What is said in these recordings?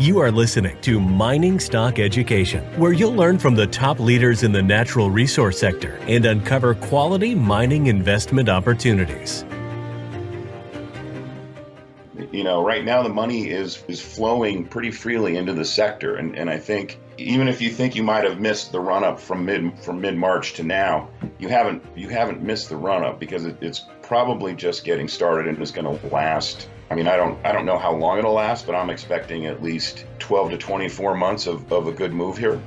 You are listening to Mining Stock Education, where you'll learn from the top leaders in the natural resource sector and uncover quality mining investment opportunities. You know, right now the money is flowing pretty freely into the sector, and I think even if you think you might have missed the run up from mid-March to now, you haven't missed the run up, because it's probably just getting started and is going to last. I mean, I don't know how long it'll last, but I'm expecting at least 12 to 24 months of a good move here.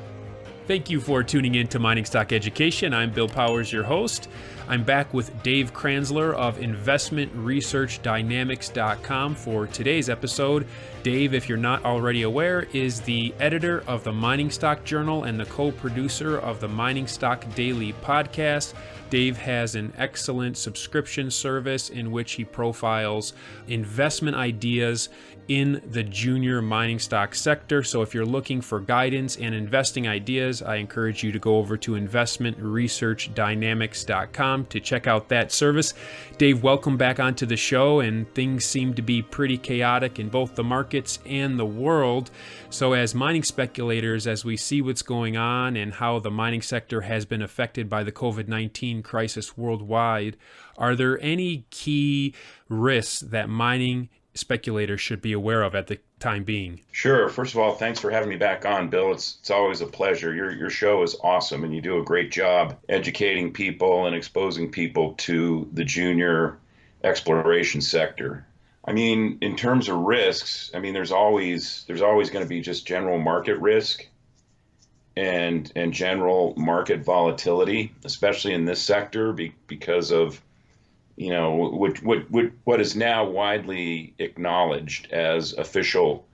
Thank you for tuning in to Mining Stock Education. I'm Bill Powers, your host. I'm back with Dave Kranzler of InvestmentResearchDynamics.com for today's episode. Dave, if you're not already aware, is the editor of the Mining Stock Journal and the co-producer of the Mining Stock Daily podcast. Dave has an excellent subscription service in which he profiles investment ideas in the junior mining stock sector. So if you're looking for guidance and investing ideas, I encourage you to go over to InvestmentResearchDynamics.com to check out that service. Dave, welcome back onto the show, and things seem to be pretty chaotic in both the markets and the world. So as mining speculators, as we see what's going on and how the mining sector has been affected by the COVID-19 crisis worldwide, are there any key risks that mining speculators should be aware of at the time being? Sure. First of all, thanks for having me back on, Bill. It's always a pleasure. Your show is awesome, and you do a great job educating people and exposing people to the junior exploration sector. I mean, in terms of risks, I mean, there's always going to be just general market risk and general market volatility, especially in this sector, because of, you know, what is now widely acknowledged as official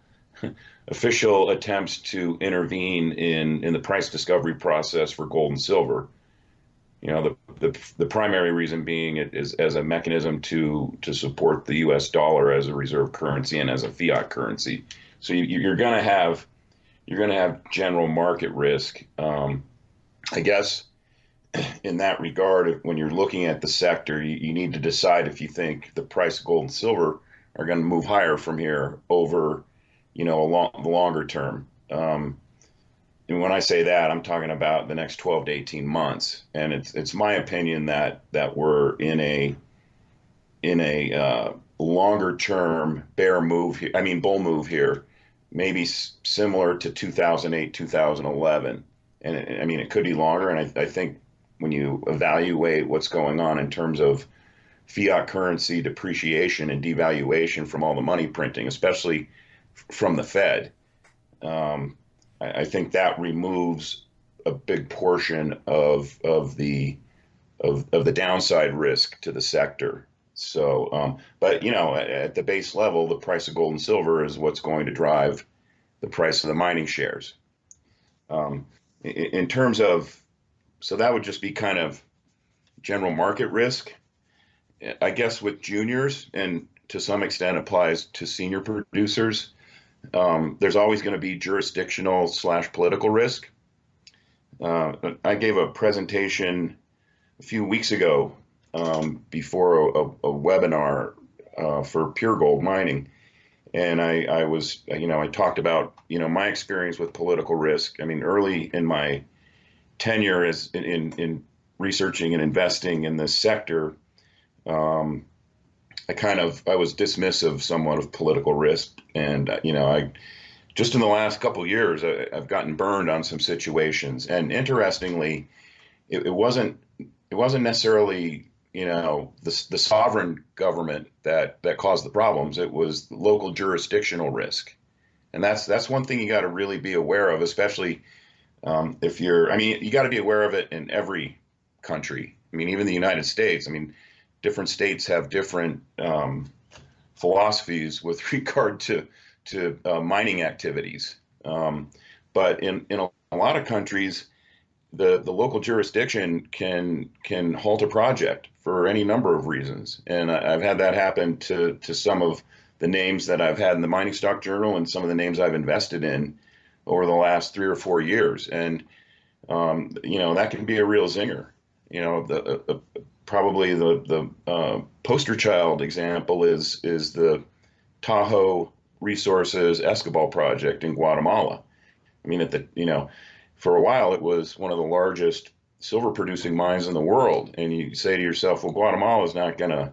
attempts to intervene in the price discovery process for gold and silver. You know, the primary reason being it is as a mechanism to support the U.S. dollar as a reserve currency and as a fiat currency. So you're going to have general market risk. I guess in that regard, when you're looking at the sector, you need to decide if you think the price of gold and silver are going to move higher from here over, you know, the longer term. And when I say that, I'm talking about the next 12 to 18 months. And it's my opinion that we're in a longer term bull move here, maybe similar to 2008, 2011. And I mean, it could be longer. And I think when you evaluate what's going on in terms of fiat currency depreciation and devaluation from all the money printing, especially from the Fed, I think that removes a big portion of the downside risk to the sector. So, but you know, at the base level, the price of gold and silver is what's going to drive the price of the mining shares. In terms of, so that would just be kind of general market risk. I guess with juniors, and to some extent applies to senior producers, there's always going to be jurisdictional / political risk. I gave a presentation a few weeks ago before a webinar for pure gold mining. And I talked about, you know, my experience with political risk. I mean, early in my tenure as in researching and investing in this sector, I was dismissive somewhat of political risk. And, you know, I just in the last couple of years, I've gotten burned on some situations. And interestingly, it wasn't necessarily, you know, the sovereign government that caused the problems. It was local jurisdictional risk. And that's one thing you got to really be aware of, especially if you're, I mean, you got to be aware of it in every country. I mean, even the United States, I mean, different states have different philosophies with regard to mining activities. But in a lot of countries, the local jurisdiction can halt a project for any number of reasons. And I've had that happen to some of the names that I've had in the Mining Stock Journal and some of the names I've invested in over the last 3 or 4 years. And, you know, that can be a real zinger. You know, probably the poster child example is the Tahoe Resources Escobal project in Guatemala. I mean, for a while it was one of the largest silver producing mines in the world, and you say to yourself, well, Guatemala is not going to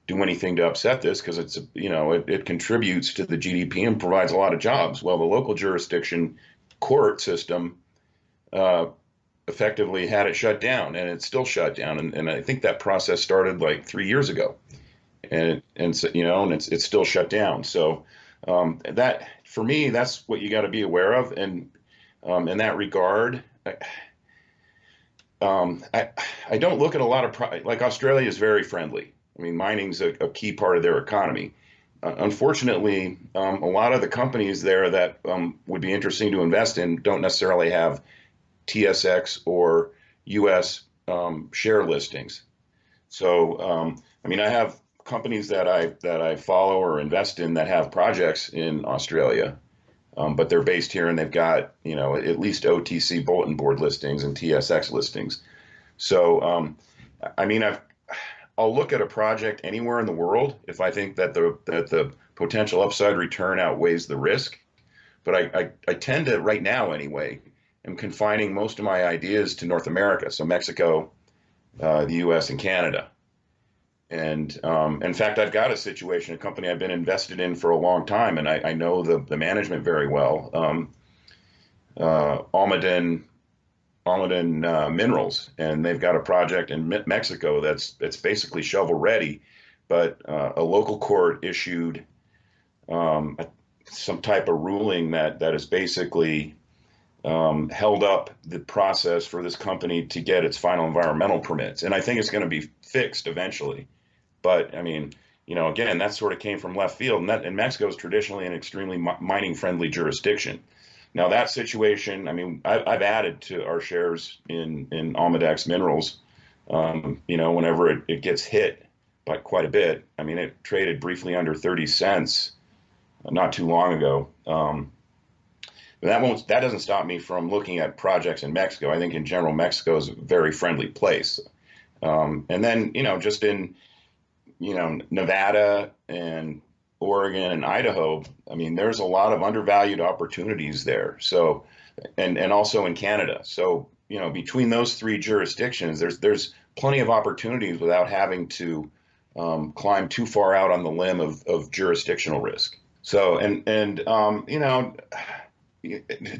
do anything to upset this because it contributes to the GDP and provides a lot of jobs. Well, the local jurisdiction court system effectively had it shut down, and it's still shut down. And I think that process started like 3 years ago, and it's still shut down. So that, for me, that's what you got to be aware of. And in that regard, I don't look at a lot of like Australia is very friendly. I mean, mining's a key part of their economy. Unfortunately, a lot of the companies there that would be interesting to invest in don't necessarily have TSX or U.S. Share listings. So, I mean, I have companies that I follow or invest in that have projects in Australia, but they're based here and they've got at least OTC bulletin board listings and TSX listings. So, I mean, I'll look at a project anywhere in the world if I think that the potential upside return outweighs the risk. But I tend to, right now anyway, am confining most of my ideas to North America, so Mexico, the U.S., and Canada. And in fact, I've got a company I've been invested in for a long time, and I know the management very well. Almaden Minerals, and they've got a project in Mexico that's basically shovel ready, but a local court issued some type of ruling that is basically held up the process for this company to get its final environmental permits. And I think it's going to be fixed eventually. But I mean, again, that sort of came from left field, and Mexico is traditionally an extremely mining friendly jurisdiction. Now that situation, I mean, I've added to our shares in Almaden Minerals, whenever it gets hit by quite a bit. I mean, it traded briefly under 30 cents not too long ago. But that doesn't stop me from looking at projects in Mexico. I think in general, Mexico is a very friendly place. And then, just in, Nevada and Oregon and Idaho, I mean, there's a lot of undervalued opportunities there. So, and also in Canada. So, between those three jurisdictions, there's plenty of opportunities without having to climb too far out on the limb of jurisdictional risk. So,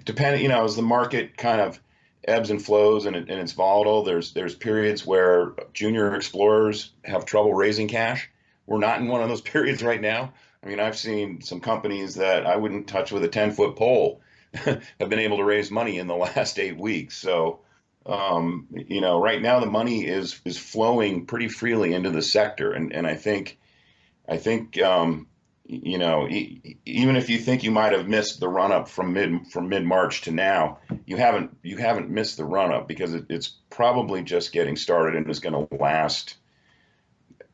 depending, as the market kind of ebbs and flows and it's volatile, there's periods where junior explorers have trouble raising cash. We're not in one of those periods right now. I mean, I've seen some companies that I wouldn't touch with a 10-foot pole have been able to raise money in the last 8 weeks. So, right now the money is flowing pretty freely into the sector, and I think, even if you think you might have missed the run up from mid-March to now, you haven't missed the run up, because it's probably just getting started and is going to last.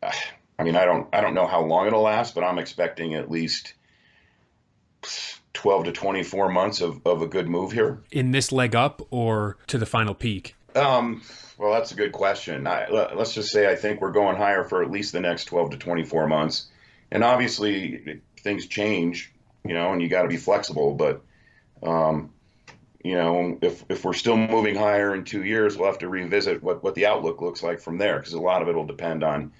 I mean, I don't know how long it'll last, but I'm expecting at least 12 to 24 months of a good move here. In this leg up or to the final peak? Well, that's a good question. Let's just say I think we're going higher for at least the next 12 to 24 months. And obviously things change, and you got to be flexible. But, if we're still moving higher in 2 years, we'll have to revisit what the outlook looks like from there, because a lot of it will depend on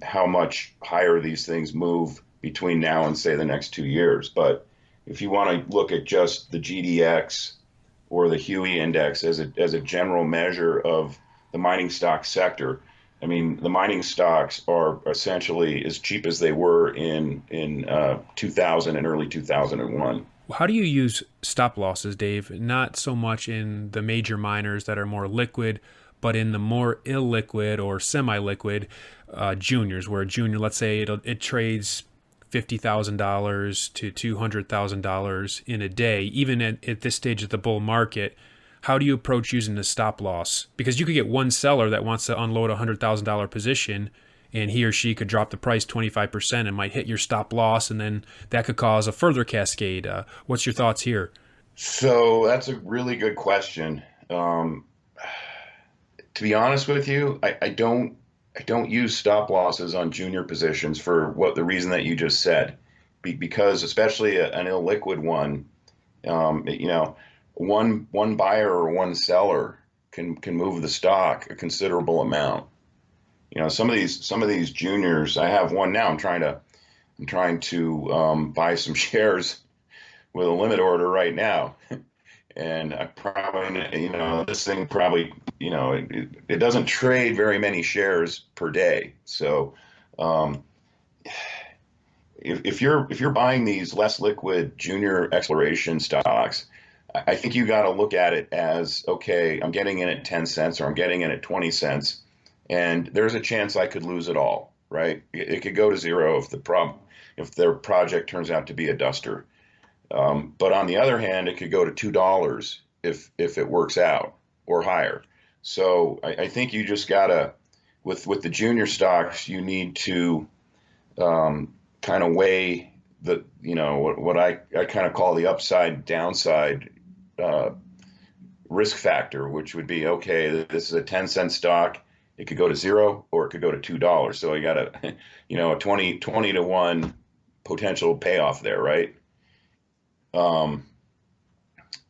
how much higher these things move between now and, say, the next 2 years. But if you want to look at just the GDX or the Huey index as a general measure of the mining stock sector, I mean, the mining stocks are essentially as cheap as they were in 2000 and early 2001. How do you use stop losses, Dave? Not so much in the major miners that are more liquid, but in the more illiquid or semi-liquid juniors, where a junior, let's say it trades $50,000 to $200,000 in a day, even at this stage of the bull market. How do you approach using the stop loss? Because you could get one seller that wants to unload a $100,000 position, and he or she could drop the price 25% and might hit your stop loss, and then that could cause a further cascade. What's your thoughts here? So that's a really good question. To be honest with you, I don't use stop losses on junior positions for the reason that you just said. because especially an illiquid one, one buyer or one seller can move the stock a considerable amount. Some of these juniors, I have one now. I'm trying to buy some shares with a limit order right now. And I probably, this thing probably, it doesn't trade very many shares per day. So um, if you're buying these less liquid junior exploration stocks, I think you got to look at it as, okay, I'm getting in at 10 cents or I'm getting in at 20 cents, and there's a chance I could lose it all, right? It could go to zero if their project turns out to be a duster. But on the other hand, it could go to $2 if it works out, or higher. So I think you just gotta, with the junior stocks, you need to kind of weigh what I kind of call the upside downside risk factor, which would be, okay, this is a 10-cent stock. It could go to zero or it could go to $2. So you got a a 20 to 1 potential payoff there, right?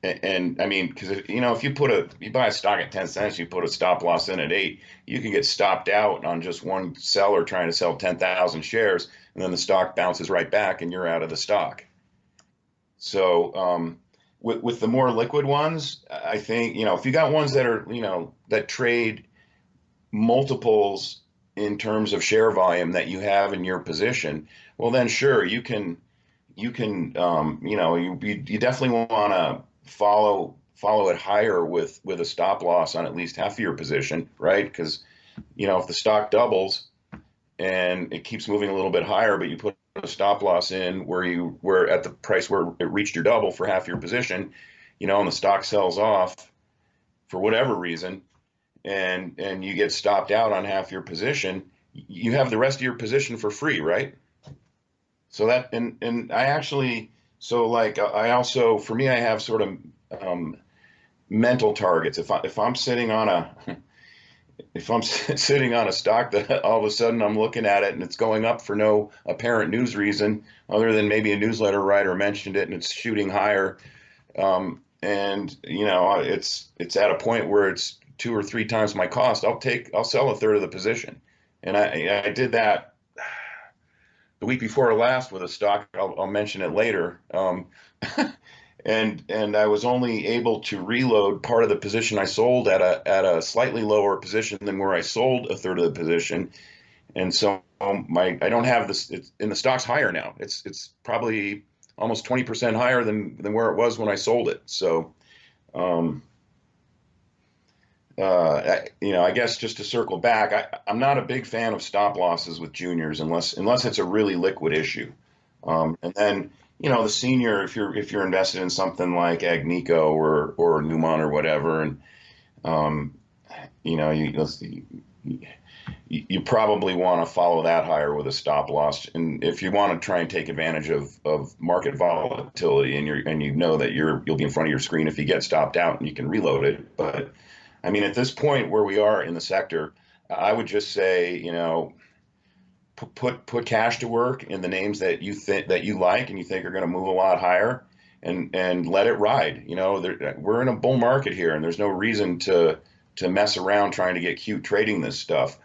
And I mean, because if you buy a stock at 10 cents, you put a stop loss in at 8, you can get stopped out on just one seller trying to sell 10,000 shares, and then the stock bounces right back and you're out of the stock. So with the more liquid ones, I think, if you got ones that are, that trade multiples in terms of share volume that you have in your position, well, then sure, you definitely want to follow it higher with a stop loss on at least half of your position, right? Because if the stock doubles and it keeps moving a little bit higher, but you put a stop loss in where at the price where it reached your double for half your position, and the stock sells off for whatever reason, and you get stopped out on half your position, you have the rest of your position for free, right? So that, and I actually, so like I also, for me, I have sort of mental targets. If I'm sitting on a stock that all of a sudden I'm looking at it and it's going up for no apparent news reason other than maybe a newsletter writer mentioned it and it's shooting higher, and it's at a point where it's 2 or 3 times my cost, I'll sell a third of the position, and I did that the week before last with a stock. I'll mention it later. And I was only able to reload part of the position I sold at a slightly lower position than where I sold a third of the position. And so I don't have this, and the stock's higher now. It's probably almost 20% higher than where it was when I sold it. So I guess just to circle back, I'm not a big fan of stop losses with juniors unless it's a really liquid issue. And then, the senior, if you're invested in something like Agnico or Newmont or whatever, and you probably want to follow that higher with a stop loss. And if you want to try and take advantage of market volatility, and you know that you'll be in front of your screen if you get stopped out and you can reload it. But I mean, at this point where we are in the sector, I would just say, put cash to work in the names that you think that you like and you think are going to move a lot higher, and let it ride. We're in a bull market here, and there's no reason to mess around trying to get cute trading this stuff.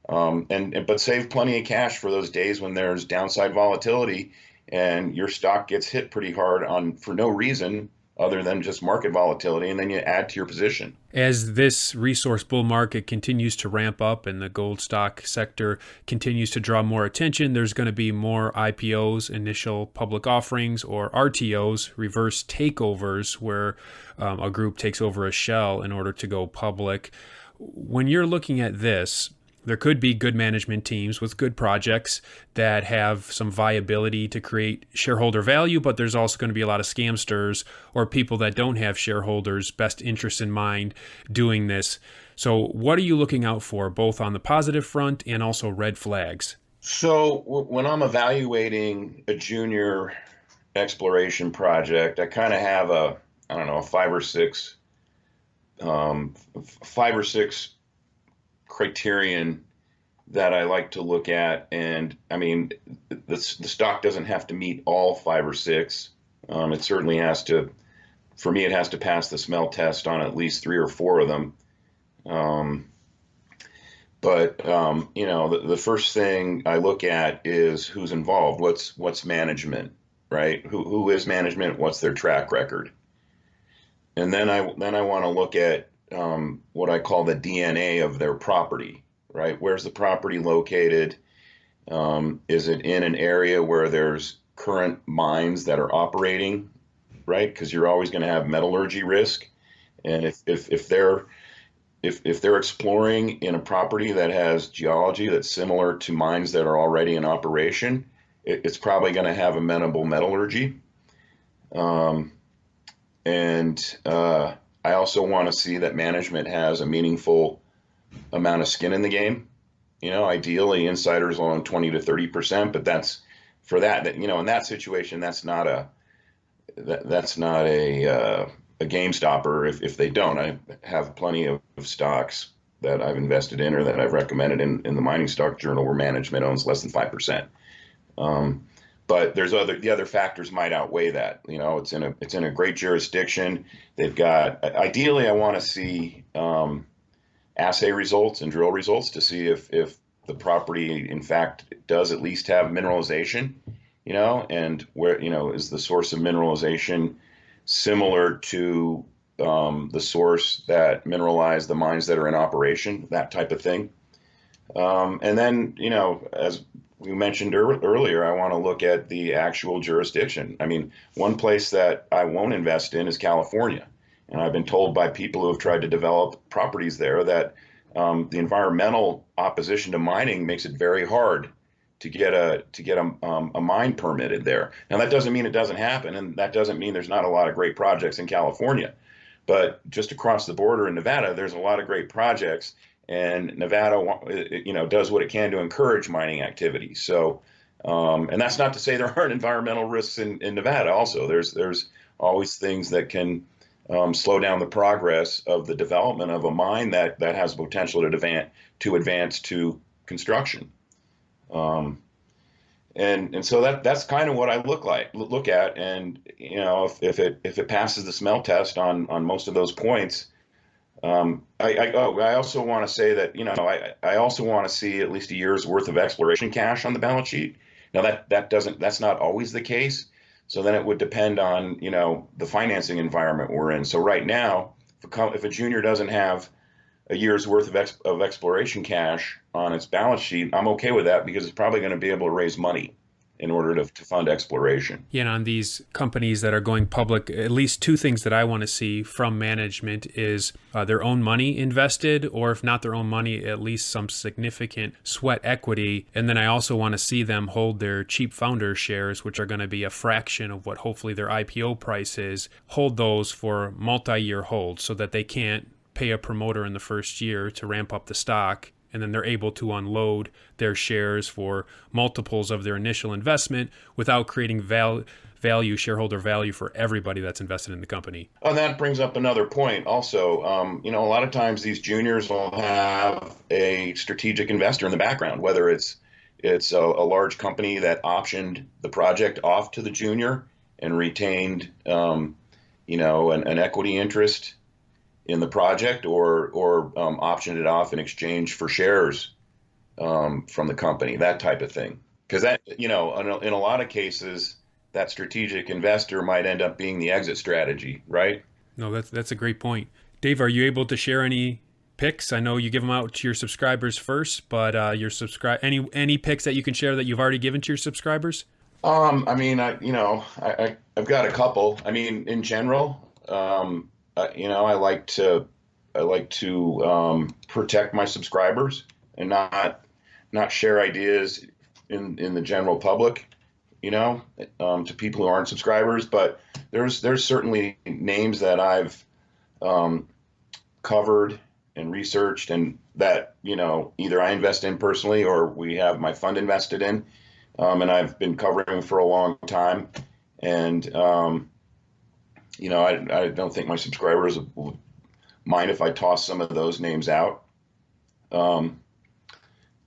But save plenty of cash for those days when there's downside volatility and your stock gets hit pretty hard for no reason other than just market volatility, and then you add to your position. As this resource bull market continues to ramp up and the gold stock sector continues to draw more attention, there's going to be more IPOs, initial public offerings, or RTOs, reverse takeovers, where a group takes over a shell in order to go public. When you're looking at this, there could be good management teams with good projects that have some viability to create shareholder value, but there's also going to be a lot of scamsters or people that don't have shareholders' best interests in mind doing this. So what are you looking out for, both on the positive front and also red flags? So when I'm evaluating a junior exploration project, I kind of have a 5 or 6 criterion that I like to look at. And I mean, the stock doesn't have to meet all 5 or 6. It certainly has to, for me, it has to pass the smell test on at least 3 or 4 of them. The first thing I look at is who's involved. What's management, right? Who is management? What's their track record? And then I want to look at what I call the DNA of their property, right? Where's the property located? Is it in an area where there's current mines that are operating, right? Because you're always going to have metallurgy risk, and if they're exploring in a property that has geology that's similar to mines that are already in operation, it's probably going to have amenable metallurgy. I also want to see that management has a meaningful amount of skin in the game. Ideally insiders own 20 to 30%, but that's for that, in that situation, that's not a game stopper if they don't. I have plenty of stocks that I've invested in or that I've recommended in the Mining Stock Journal where management owns less than 5%. But the other factors might outweigh that. It's in a great jurisdiction. They've got, ideally I want to see assay results and drill results to see if the property in fact does at least have mineralization, and where, is the source of mineralization similar to the source that mineralized the mines that are in operation, that type of thing. And then, as we mentioned earlier, I want to look at the actual jurisdiction. I mean, one place that I won't invest in is California. And I've been told by people who have tried to develop properties there that the environmental opposition to mining makes it very hard to get a mine permitted there. Now, that doesn't mean it doesn't happen, and that doesn't mean there's not a lot of great projects in California. But just across the border in Nevada, there's a lot of great projects, and Nevada, does what it can to encourage mining activity. So, and that's not to say there aren't environmental risks in Nevada. Also, there's always things that can slow down the progress of the development of a mine that has potential to advance to construction. And so that's kind of what I look at. And, if it passes the smell test on most of those points, I also want to say that, I also want to see at least a year's worth of exploration cash on the balance sheet. Now that's not always the case. So then it would depend on, the financing environment we're in. So right now, if a junior doesn't have a year's worth of exploration cash on its balance sheet, I'm okay with that because it's probably going to be able to raise money in order to fund exploration. Yeah, and on these companies that are going public, at least 2 things that I want to see from management is their own money invested, or if not their own money, at least some significant sweat equity. And then I also want to see them hold their cheap founder shares, which are going to be a fraction of what hopefully their IPO price is, hold those for multi-year holds so that they can't pay a promoter in the first year to ramp up the stock, and then they're able to unload their shares for multiples of their initial investment without creating shareholder value for everybody that's invested in the company. And that brings up another point also. A lot of times these juniors will have a strategic investor in the background, whether it's a large company that optioned the project off to the junior and retained an equity interest in the project, or optioned it off in exchange for shares from the company, that type of thing. Because that, in a lot of cases, that strategic investor might end up being the exit strategy, right? No, that's a great point. Dave, are you able to share any picks? I know you give them out to your subscribers first, but any picks that you can share that you've already given to your subscribers? I've got a couple. I mean, in general, I like to protect my subscribers and not share ideas in the general public, to people who aren't subscribers. But there's certainly names that I've covered and researched, and that either I invest in personally or we have my fund invested in, and I've been covering for a long time. And I don't think my subscribers will mind if I toss some of those names out.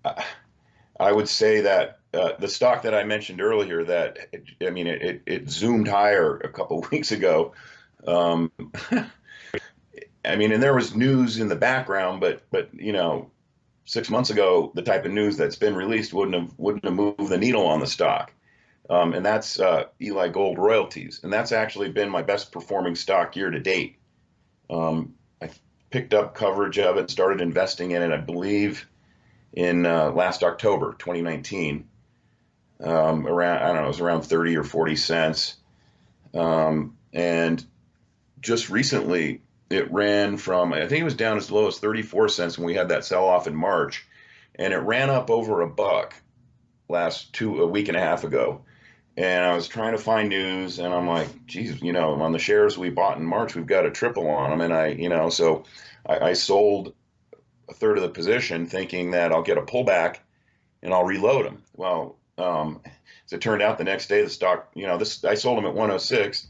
I would say that the stock that I mentioned earlier, that it zoomed higher a couple of weeks ago. Um, and there was news in the background, but 6 months ago, the type of news that's been released wouldn't have moved the needle on the stock. And that's Eli Gold Royalties, and that's actually been my best performing stock year to date. I picked up coverage of it, started investing in it, I believe, in last October 2019. Around, I don't know, it was around 30 or 40 cents. And just recently, it ran from, I think it was down as low as 34 cents when we had that sell off in March, and it ran up over $1 a week and a half ago. And I was trying to find news, and I'm like, geez, on the shares we bought in March, we've got a triple on them. And so I sold a third of the position thinking that I'll get a pullback and I'll reload them. Well, as it turned out, the next day the stock, I sold them at 106.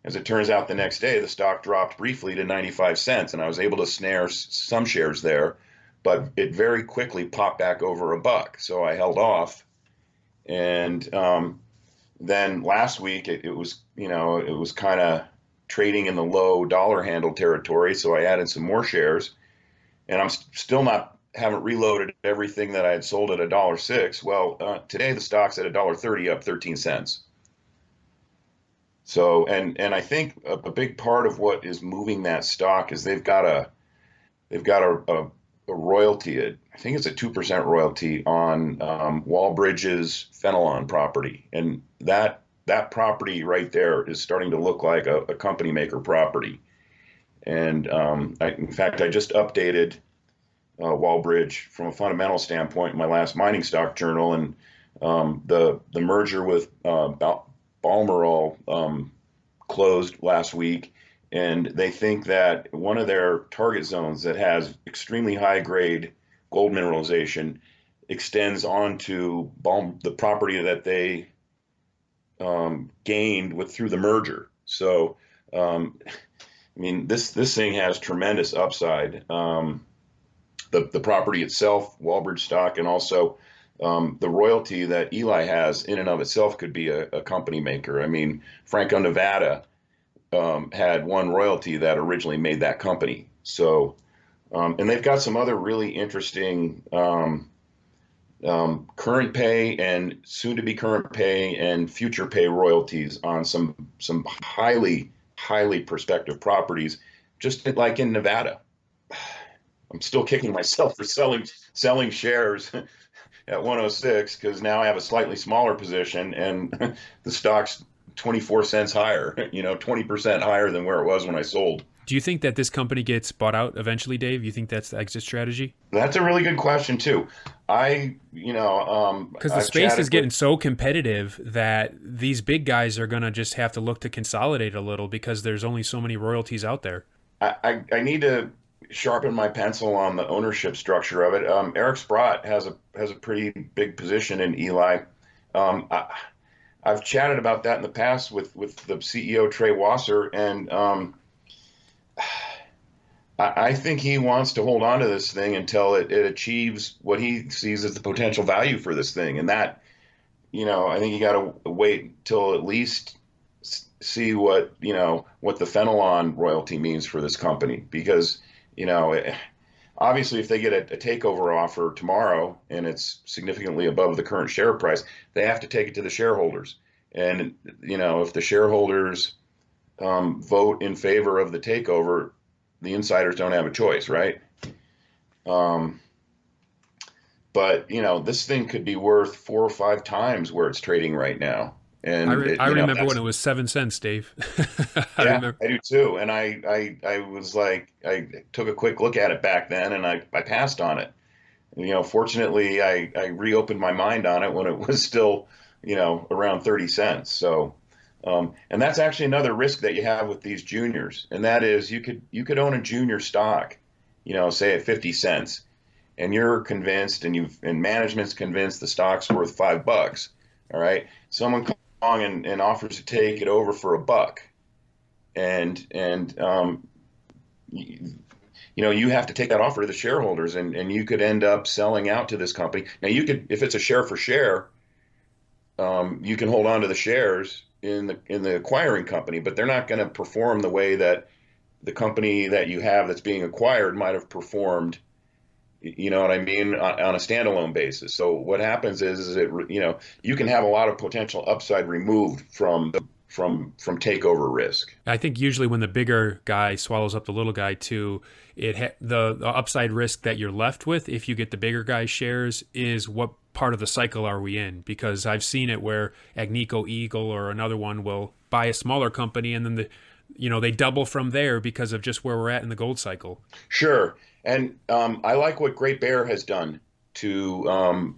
As it turns out, the next day the stock dropped briefly to 95 cents, and I was able to snare some shares there, but it very quickly popped back over $1. So I held off, and then last week it was kind of trading in the low dollar handle territory, so I added some more shares, and I'm still haven't reloaded everything that I had sold at $1.06. Well, today the stock's at $1.30, up 13 cents. So, and I think a big part of what is moving that stock is they've got a royalty. I think it's a 2% royalty on Wallbridge's Fenelon property, and that property right there is starting to look like a company maker property. And in fact, I just updated Wallbridge from a fundamental standpoint in my last mining stock journal, and the merger with Balmoral closed last week, and they think that one of their target zones that has extremely high grade gold mineralization extends onto the property that they gained through the merger. So, this thing has tremendous upside. The property itself, Wallbridge stock, and also the royalty that Eli has in and of itself could be a company maker. Franco-Nevada had one royalty that originally made that company. So, and they've got some other really interesting current pay and soon to be current pay and future pay royalties on some highly prospective properties, just like in Nevada. I'm still kicking myself for selling shares at 106, because now I have a slightly smaller position and the stock's 24 cents higher, 20% higher than where it was when I sold. Do you think that this company gets bought out eventually, Dave? You think that's the exit strategy? That's a really good question too. Because the space is getting so competitive that these big guys are going to just have to look to consolidate a little, because there's only so many royalties out there. I need to sharpen my pencil on the ownership structure of it. Eric Sprott has a pretty big position in Eli. I've chatted about that in the past with the CEO Trey Wasser, and I think he wants to hold on to this thing until it achieves what he sees as the potential value for this thing, and that, I think you got to wait till at least see what the Fenelon royalty means for this company, because obviously if they get a takeover offer tomorrow and it's significantly above the current share price, they have to take it to the shareholders. And if the shareholders vote in favor of the takeover, the insiders don't have a choice, right? But this thing could be worth 4 or 5 times where it's trading right now. And I remember when it was 7 cents, Dave. I do too. And I was like, I took a quick look at it back then, and I passed on it. Fortunately, I reopened my mind on it when it was still, around 30 cents. So, and that's actually another risk that you have with these juniors, and that is you could own a junior stock, say at 50 cents, and you're convinced, and management's convinced the stock's worth $5. All right, someone comes along and offers to take it over for $1, and you have to take that offer to the shareholders, and you could end up selling out to this company. Now, you could, if it's a share for share, you can hold on to the shares in the acquiring company, but they're not going to perform the way that the company that you have that's being acquired might have performed. You know what I mean, on a standalone basis. So what happens is you can have a lot of potential upside removed from takeover risk. I think usually when the bigger guy swallows up the little guy too, the upside risk that you're left with if you get the bigger guy's shares is what part of the cycle are we in? Because I've seen it where Agnico Eagle or another one will buy a smaller company and then they double from there because of just where we're at in the gold cycle. Sure, and I like what Great Bear has done to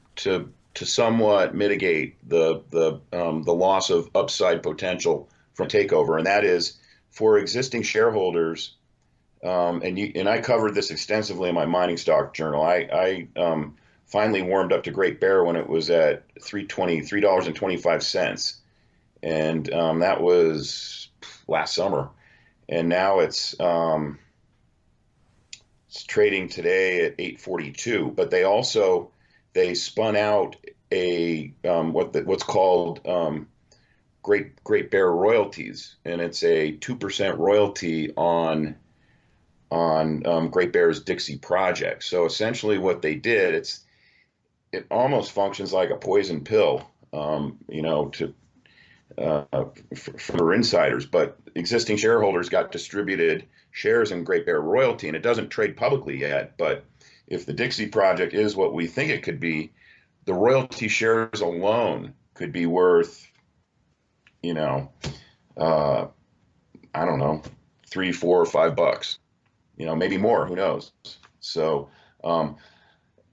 somewhat mitigate the loss of upside potential from takeover, and that is for existing shareholders. And I covered this extensively in my mining stock journal. I finally warmed up to Great Bear when it was at $3.25, and that was last summer, and now it's trading today at 842. But they spun out a what's called Great Bear royalties, and it's a 2% royalty on Great Bear's Dixie project. So essentially, what they did, it almost functions like a poison pill, for insiders. But existing shareholders got distributed shares in Great Bear royalty, and it doesn't trade publicly yet. But if the Dixie project is what we think it could be, the royalty shares alone could be worth, I don't know, $3, $4, or $5, maybe more, who knows? So,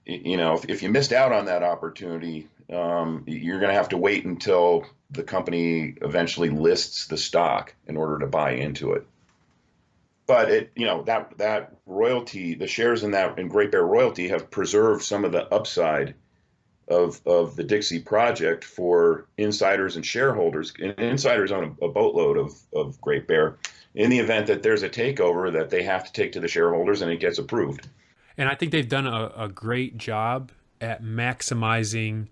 if you missed out on that opportunity, you're going to have to wait until the company eventually lists the stock in order to buy into it. But that royalty, the shares in Great Bear royalty have preserved some of the upside of the Dixie project for insiders and shareholders. And insiders own a boatload of Great Bear in the event that there's a takeover that they have to take to the shareholders and it gets approved. And I think they've done a great job at maximizing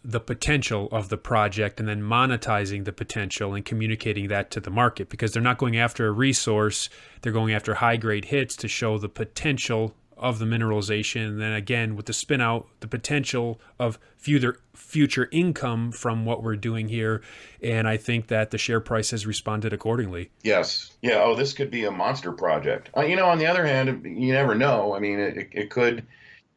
the potential of the project and then monetizing the potential and communicating that to the market, because they're not going after a resource, they're going after high grade hits to show the potential of the mineralization. And then again, with the spin out, the potential of future income from what we're doing here. And I think that the share price has responded accordingly. Yes. Yeah. Oh, this could be a monster project. On the other hand, you never know. I mean,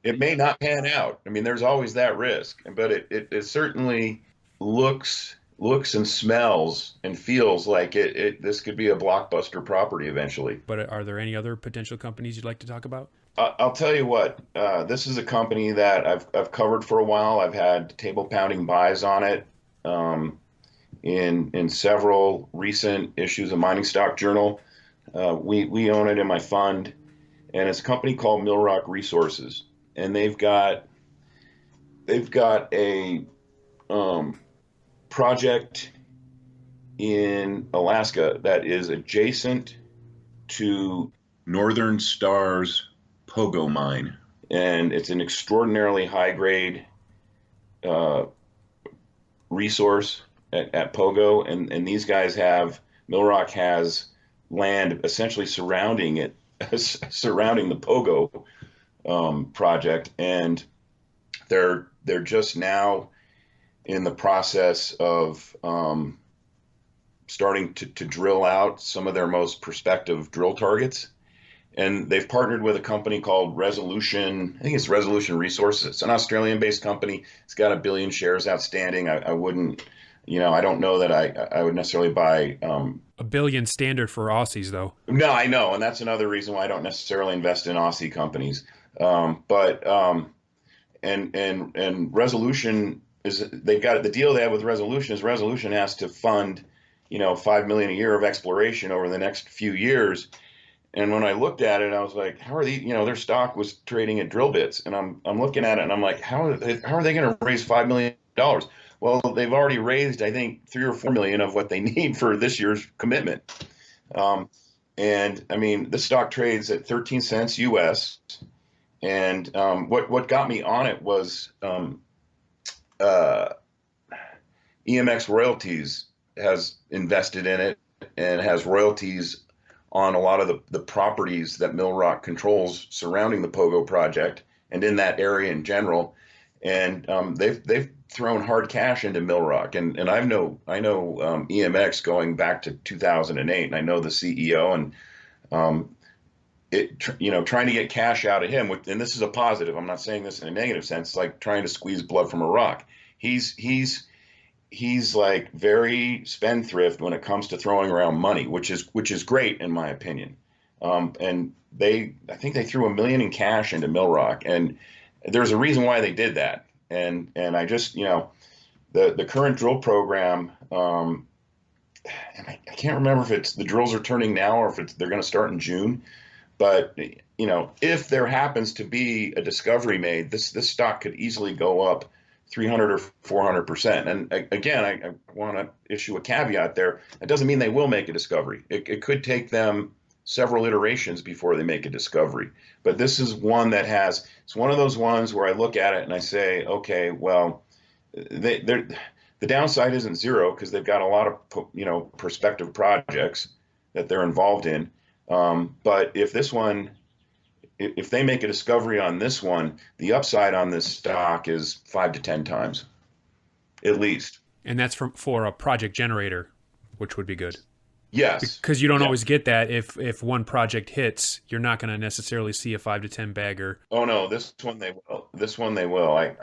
it may not pan out. I mean, there's always that risk, but it certainly looks and smells and feels like this could be a blockbuster property eventually. But are there any other potential companies you'd like to talk about? I'll tell you what, this is a company that I've covered for a while. I've had table pounding buys on it in several recent issues of Mining Stock Journal. We own it in my fund, and it's a company called Mill Rock Resources, and they've got a project in Alaska that is adjacent to Northern Star's Pogo mine, and it's an extraordinarily high grade resource at Pogo, and these guys Millrock has land essentially surrounding it, surrounding the Pogo project, and they're just now in the process of starting to drill out some of their most prospective drill targets. And they've partnered with a company called Resolution. I think it's Resolution Resources. It's an Australian-based company. It's got 1 billion shares outstanding. I wouldn't, I don't know that I would necessarily buy. 1 billion standard for Aussies, though. No, I know, and that's another reason why I don't necessarily invest in Aussie companies. And Resolution they've got the deal they have with Resolution is Resolution has to fund, $5 million a year of exploration over the next few years. And when I looked at it, I was like, how are these, their stock was trading at drill bits. And I'm looking at it and I'm like, how are they going to raise $5 million? Well, they've already raised, I think, 3 or 4 million of what they need for this year's commitment. And I mean, the stock trades at 13 cents US. And what got me on it was EMX Royalties has invested in it and has royalties on a lot of the properties that Mill Rock controls surrounding the Pogo project and in that area in general. And they've thrown hard cash into Mill Rock, and I know EMX going back to 2008, and I know the CEO, and trying to get cash out of him. And this is a positive. I'm not saying this in a negative sense. It's like trying to squeeze blood from a rock. He's like very spendthrift when it comes to throwing around money, which is great in my opinion. And I think they threw $1 million in cash into Mill Rock, and there's a reason why they did that. And I just, the current drill program, and I can't remember if it's the drills are turning now or if they're going to start in June. But if there happens to be a discovery made, this stock could easily go up 300 or 400%. And again, I want to issue a caveat there. That doesn't mean they will make a discovery. It could take them several iterations before they make a discovery. But this is one that it's one of those ones where I look at it and I say, okay, well, the downside isn't zero because they've got a lot of prospective projects that they're involved in. But if they make a discovery on this one, the upside on this stock is 5 to 10 times, at least. And that's for a project generator, which would be good. Yes. Because you don't always get that. If one project hits, you're not going to necessarily see a 5 to 10 bagger. Oh no, this one they will. I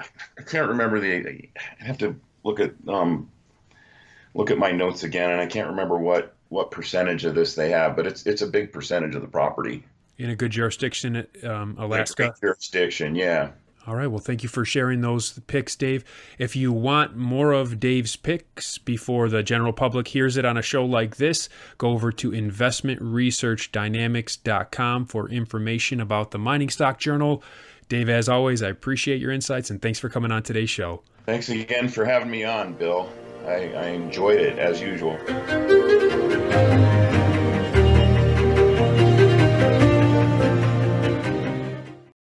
can't remember I have to look at my notes again, and I can't remember what percentage of this they have, but it's a big percentage of the property. In a good jurisdiction, Alaska. Great jurisdiction, yeah. All right. Well, thank you for sharing those picks, Dave. If you want more of Dave's picks before the general public hears it on a show like this, go over to investmentresearchdynamics.com for information about the Mining Stock Journal. Dave, as always, I appreciate your insights, and thanks for coming on today's show. Thanks again for having me on, Bill. I enjoyed it, as usual.